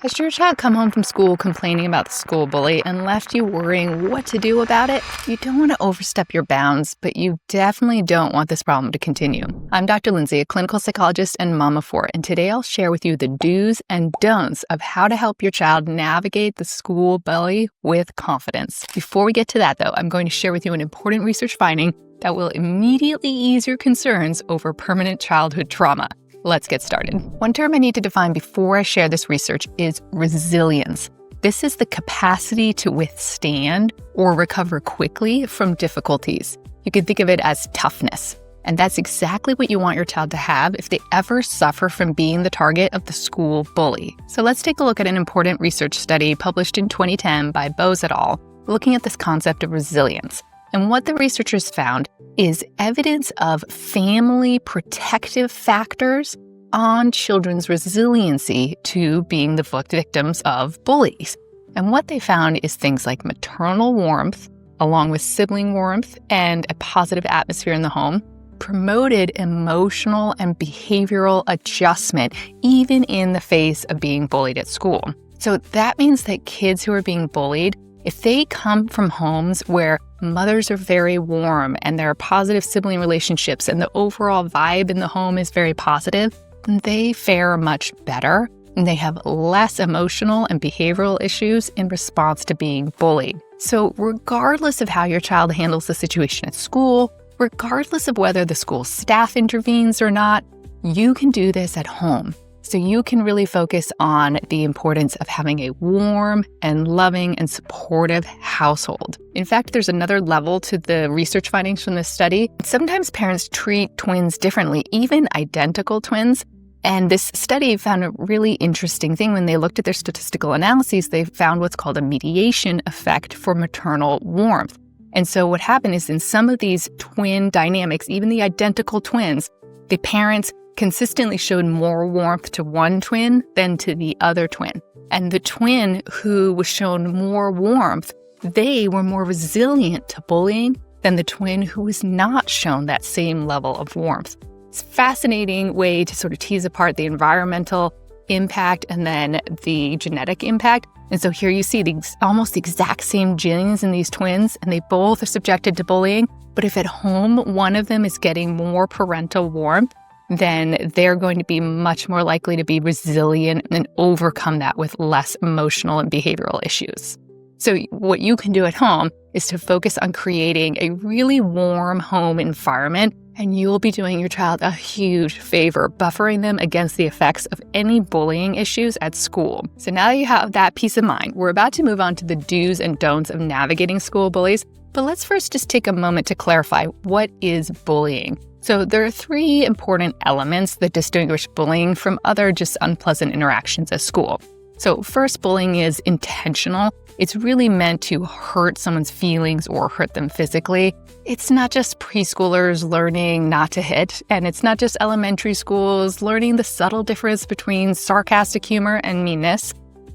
Has your child come home from school complaining about the school bully and left you worrying what to do about it? You don't want to overstep your bounds, but you definitely don't want this problem to continue. I'm Dr. Lindsay, a clinical psychologist and mom of four, and today I'll share with you the do's and don'ts of how to help your child navigate the school bully with confidence. Before we get to that, though, I'm going to share with you an important research finding that will immediately ease your concerns over permanent childhood trauma. Let's get started. One term I need to define before I share this research is resilience. This is the capacity to withstand or recover quickly from difficulties. You can think of it as toughness. And that's exactly what you want your child to have if they ever suffer from being the target of the school bully. So let's take a look at an important research study published in 2010 by Bose et al., looking at this concept of resilience. And what the researchers found is evidence of family protective factors on children's resiliency to being the victims of bullies. And what they found is things like maternal warmth, along with sibling warmth and a positive atmosphere in the home, promoted emotional and behavioral adjustment, even in the face of being bullied at school. So that means that kids who are being bullied, if they come from homes where mothers are very warm and there are positive sibling relationships and the overall vibe in the home is very positive, then they fare much better and they have less emotional and behavioral issues in response to being bullied. So regardless of how your child handles the situation at school, regardless of whether the school staff intervenes or not, you can do this at home. So you can really focus on the importance of having a warm and loving and supportive household. In fact, there's another level to the research findings from this study. Sometimes parents treat twins differently, even identical twins. And this study found a really interesting thing. When they looked at their statistical analyses, they found what's called a mediation effect for maternal warmth. And so what happened is in some of these twin dynamics, even the identical twins, the parents consistently showed more warmth to one twin than to the other twin. And the twin who was shown more warmth, they were more resilient to bullying than the twin who was not shown that same level of warmth. It's a fascinating way to sort of tease apart the environmental impact and then the genetic impact. And so here you see these almost exact same genes in these twins, and they both are subjected to bullying. But if at home, one of them is getting more parental warmth, then they're going to be much more likely to be resilient and overcome that with less emotional and behavioral issues. So what you can do at home is to focus on creating a really warm home environment, and you'll be doing your child a huge favor, buffering them against the effects of any bullying issues at school. So now that you have that peace of mind, we're about to move on to the do's and don'ts of navigating school bullies. But let's first just take a moment to clarify, what is bullying? So there are three important elements that distinguish bullying from other just unpleasant interactions at school. So first, bullying is intentional. It's really meant to hurt someone's feelings or hurt them physically. It's not just preschoolers learning not to hit, and it's not just elementary schools learning the subtle difference between sarcastic humor and meanness.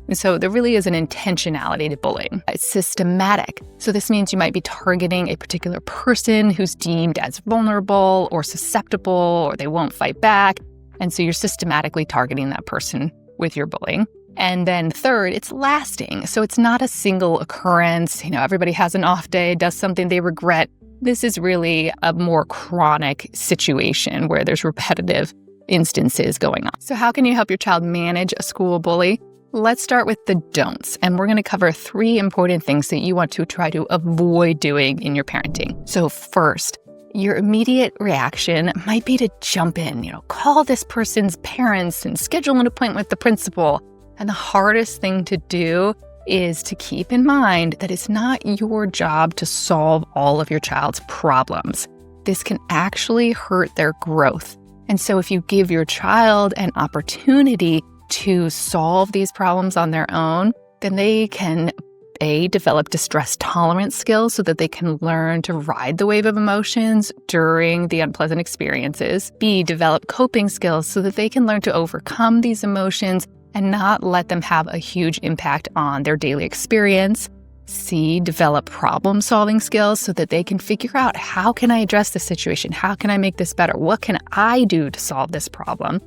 And so there really is an intentionality to bullying. It's systematic. So this means you might be targeting a particular person who's deemed as vulnerable or susceptible, or they won't fight back. And so you're systematically targeting that person with your bullying. And then third, it's lasting. So it's not a single occurrence. Everybody has an off day, does something they regret. This is really a more chronic situation where there's repetitive instances going on. So how can you help your child manage a school bully? Let's start with the don'ts, and we're going to cover three important things that you want to try to avoid doing in your parenting. So first, your immediate reaction might be to jump in, call this person's parents and schedule an appointment with the principal. And the hardest thing to do is to keep in mind that it's not your job to solve all of your child's problems. This can actually hurt their growth. And so if you give your child an opportunity to solve these problems on their own, then they can develop distress tolerance skills so that they can learn to ride the wave of emotions during the unpleasant experiences. B, develop coping skills so that they can learn to overcome these emotions and not let them have a huge impact on their daily experience. C, develop problem-solving skills so that they can figure out, how can I address this situation? How can I make this better? What can I do to solve this problem?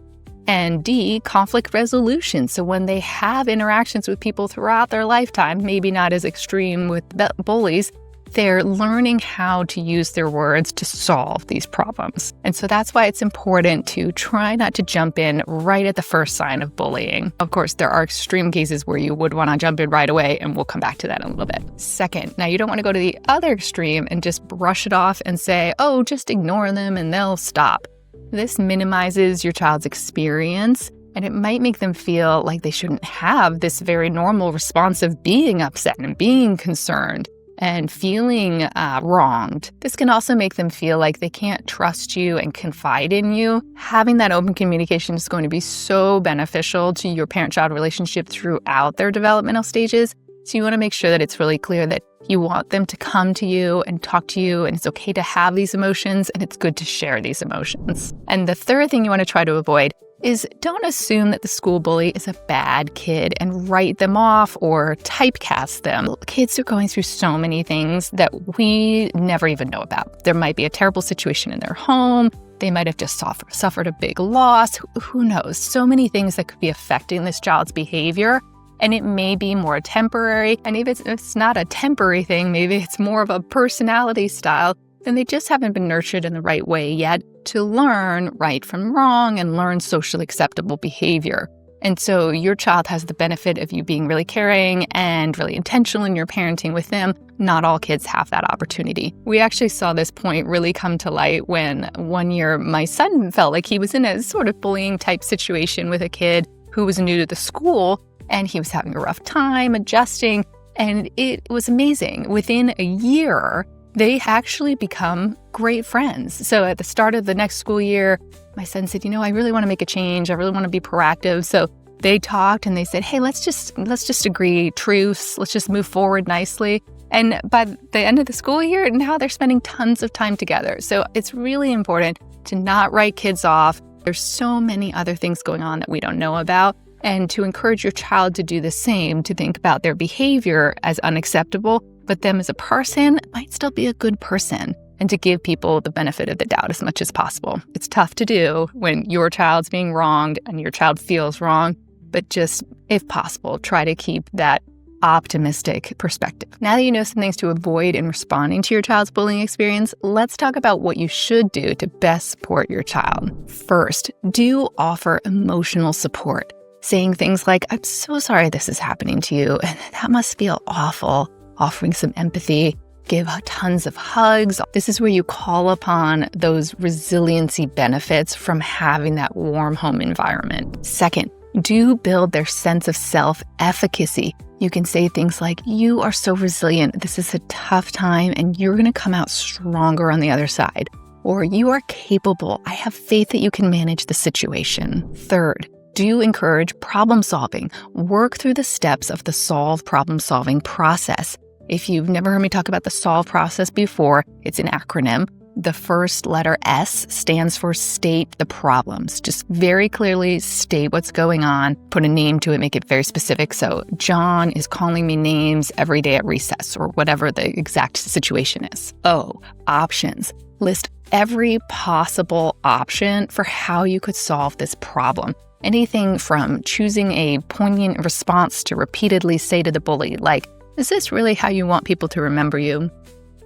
And D, conflict resolution. So when they have interactions with people throughout their lifetime, maybe not as extreme with bullies, they're learning how to use their words to solve these problems. And so that's why it's important to try not to jump in right at the first sign of bullying. Of course, there are extreme cases where you would want to jump in right away, and we'll come back to that in a little bit. Second, now you don't want to go to the other extreme and just brush it off and say, oh, just ignore them and they'll stop. This minimizes your child's experience, and it might make them feel like they shouldn't have this very normal response of being upset and being concerned and feeling wronged. This can also make them feel like they can't trust you and confide in you. Having that open communication is going to be so beneficial to your parent-child relationship throughout their developmental stages. So you want to make sure that it's really clear that you want them to come to you and talk to you, and it's okay to have these emotions, and it's good to share these emotions. And the third thing you want to try to avoid is don't assume that the school bully is a bad kid and write them off or typecast them. Kids are going through so many things that we never even know about. There might be a terrible situation in their home. They might have just suffered a big loss. Who knows? So many things that could be affecting this child's behavior. And it may be more temporary. And if it's not a temporary thing, maybe it's more of a personality style, then they just haven't been nurtured in the right way yet to learn right from wrong and learn socially acceptable behavior. And so your child has the benefit of you being really caring and really intentional in your parenting with them. Not all kids have that opportunity. We actually saw this point really come to light when one year my son felt like he was in a sort of bullying type situation with a kid who was new to the school, and he was having a rough time adjusting. And it was amazing. Within a year, they actually become great friends. So at the start of the next school year, my son said, I really want to make a change. I really want to be proactive. So they talked and they said, hey, let's just agree truce. Let's just move forward nicely. And by the end of the school year, now they're spending tons of time together. So it's really important to not write kids off. There's so many other things going on that we don't know about. And to encourage your child to do the same, to think about their behavior as unacceptable, but them as a person might still be a good person, and to give people the benefit of the doubt as much as possible. It's tough to do when your child's being wronged and your child feels wrong, but just, if possible, try to keep that optimistic perspective. Now that you know some things to avoid in responding to your child's bullying experience, let's talk about what you should do to best support your child. First, do offer emotional support. Saying things like, I'm so sorry this is happening to you, and that must feel awful. Offering some empathy, give tons of hugs. This is where you call upon those resiliency benefits from having that warm home environment. Second, do build their sense of self-efficacy. You can say things like, you are so resilient. This is a tough time, and you're going to come out stronger on the other side. Or you are capable. I have faith that you can manage the situation. Third, do encourage problem solving. Work through the steps of the solve problem solving process. If you've never heard me talk about the solve process before, it's an acronym. The first letter S stands for state the problems. Just very clearly state what's going on, put a name to it, make it very specific. So John is calling me names every day at recess, or whatever the exact situation is. O, options. List every possible option for how you could solve this problem. Anything from choosing a poignant response to repeatedly say to the bully, like, is this really how you want people to remember you?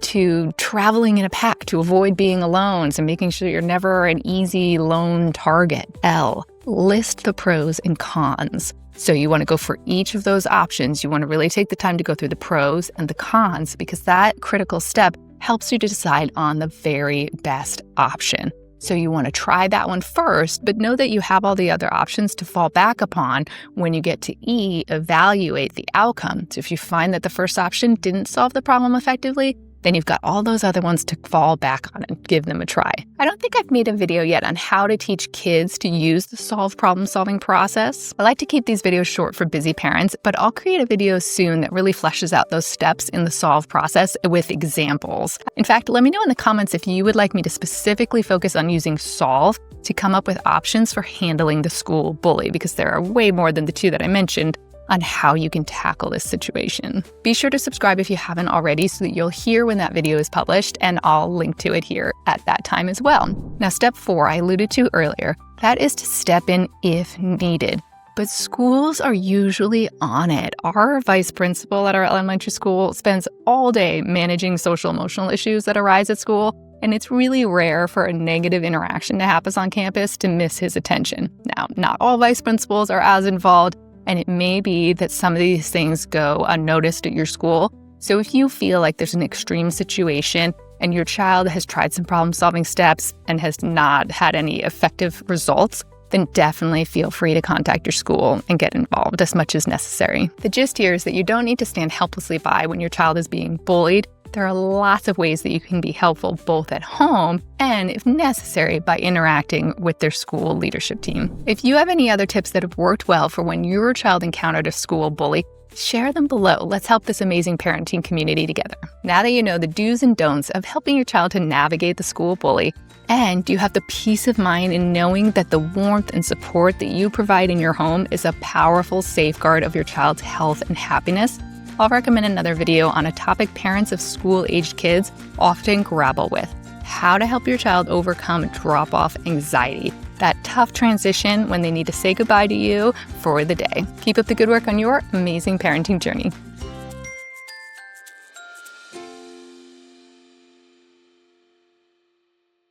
To traveling in a pack to avoid being alone, so making sure you're never an easy lone target. L, list the pros and cons. So you want to go for each of those options. You want to really take the time to go through the pros and the cons, because that critical step helps you to decide on the very best option. So you want to try that one first, but know that you have all the other options to fall back upon when you get to E, evaluate the outcome. So if you find that the first option didn't solve the problem effectively, then you've got all those other ones to fall back on and give them a try. I don't think I've made a video yet on how to teach kids to use the solve problem-solving process. I like to keep these videos short for busy parents, but I'll create a video soon that really fleshes out those steps in the solve process with examples. In fact, let me know in the comments if you would like me to specifically focus on using solve to come up with options for handling the school bully, because there are way more than the two that I mentioned. on how you can tackle this situation. Be sure to subscribe if you haven't already so that you'll hear when that video is published, and I'll link to it here at that time as well. Now, step 4, I alluded to earlier, that is to step in if needed. But schools are usually on it. Our vice principal at our elementary school spends all day managing social emotional issues that arise at school, and it's really rare for a negative interaction to happen on campus to miss his attention. Now, not all vice principals are as involved, and it may be that some of these things go unnoticed at your school. So if you feel like there's an extreme situation and your child has tried some problem-solving steps and has not had any effective results, then definitely feel free to contact your school and get involved as much as necessary. The gist here is that you don't need to stand helplessly by when your child is being bullied. There are lots of ways that you can be helpful both at home and, if necessary, by interacting with their school leadership team. If you have any other tips that have worked well for when your child encountered a school bully, share them below. Let's help this amazing parenting community together. Now that you know the do's and don'ts of helping your child to navigate the school bully, and you have the peace of mind in knowing that the warmth and support that you provide in your home is a powerful safeguard of your child's health and happiness, I'll recommend another video on a topic parents of school-aged kids often grapple with: how to help your child overcome drop-off anxiety, that tough transition when they need to say goodbye to you for the day. Keep up the good work on your amazing parenting journey.